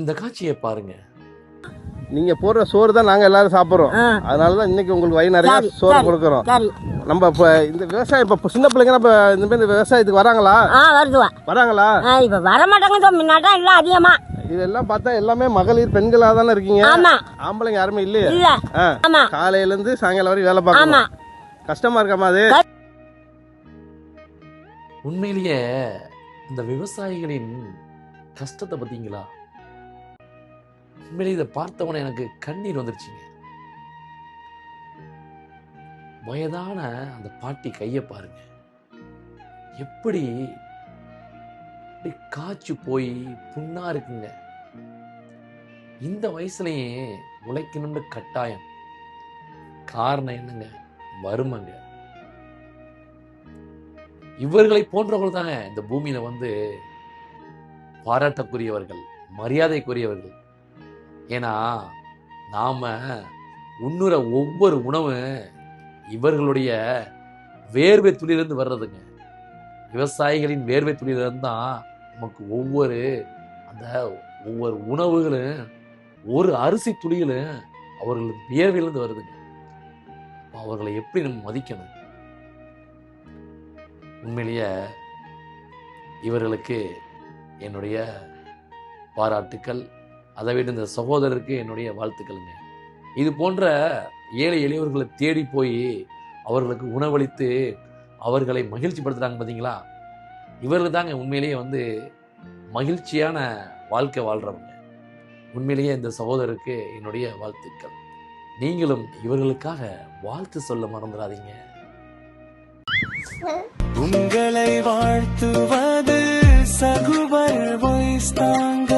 இந்த காட்சியை பாருங்க. நீங்க போடுற சோறு தான் நாங்க எல்லாரும் சாப்பிடுறோம். அதனாலதான் இன்னைக்கு உங்களுக்கு வயிறு நிறைய சோறு கொடுக்குறோம். நம்ம இப்ப இந்த விவசாயம் இப்ப சின்ன பிள்ளைங்க இப்ப இந்த மாதிரி விவசாயத்துக்கு வராங்களா? வராங்களா? இப்ப வர மாட்டாங்க. முன்னாடி எல்லாம் அதிகமா இதெல்லாம் பார்த்தா எல்லாமே மகளிர் பெண்களா தானே இருக்கீங்க. ஆம்பளைங்க யாருமே இல்லையா? காலையில இருந்து சாயங்காலம் வரை வேலை பார்க்கணும். கஷ்டமா இருக்காமா அது? உண்மையிலேயே இந்த விவசாயிகளின் கஷ்டத்தை பார்த்தீங்களா? உண்மையிலே இதை பார்த்தவன எனக்கு கண்ணீர் வந்துருச்சுங்க. வயதான அந்த பாட்டி கையை பாருங்க, எப்படி காய்ச்சி போய் புண்ணா இருக்குங்க. இந்த வயசுலயே உழைக்கணும்னு கட்டாயம். காரணம் என்னங்க? வறுமைங்க. இவர்களை போன்றவர்கள் தாங்க இந்த பூமியில வந்து பாராட்டக்குரியவர்கள், மரியாதைக்குரியவர்கள். ஏன்னா நாம உண்ணுற ஒவ்வொரு உணவு இவர்களுடைய வேர்வை துளியிலிருந்து வர்றதுங்க. விவசாயிகளின் வேர்வை துளியிலிருந்து தான் நமக்கு ஒவ்வொரு உணவுகளும், ஒரு அரிசி துளிகளும் அவர்களுக்கு வியர்வையிலிருந்து வருதுங்க. அவர்களை எப்படி நம்ம மதிக்கணும்? உண்மையிலேயே இவர்களுக்கு என்னுடைய பாராட்டுக்கள். அதை விட இந்த சகோதரருக்கு என்னுடைய வாழ்த்துக்களுங்க. இது போன்ற ஏழை எளியவர்களை தேடி போய் அவர்களுக்கு உணவளித்து அவர்களை மகிழ்ச்சி படுத்துறாங்க பார்த்தீங்களா? இவர்கள் தாங்க உண்மையிலேயே வந்து மகிழ்ச்சியான வாழ்க்கை வாழ்றவங்க. உண்மையிலேயே இந்த சகோதரருக்கு என்னுடைய வாழ்த்துக்கள். நீங்களும் இவர்களுக்காக வாழ்த்து சொல்ல மறந்துடாதீங்க. உங்களை வாழ்த்துவது சகுவர் வாய்ஸ் தாங்க.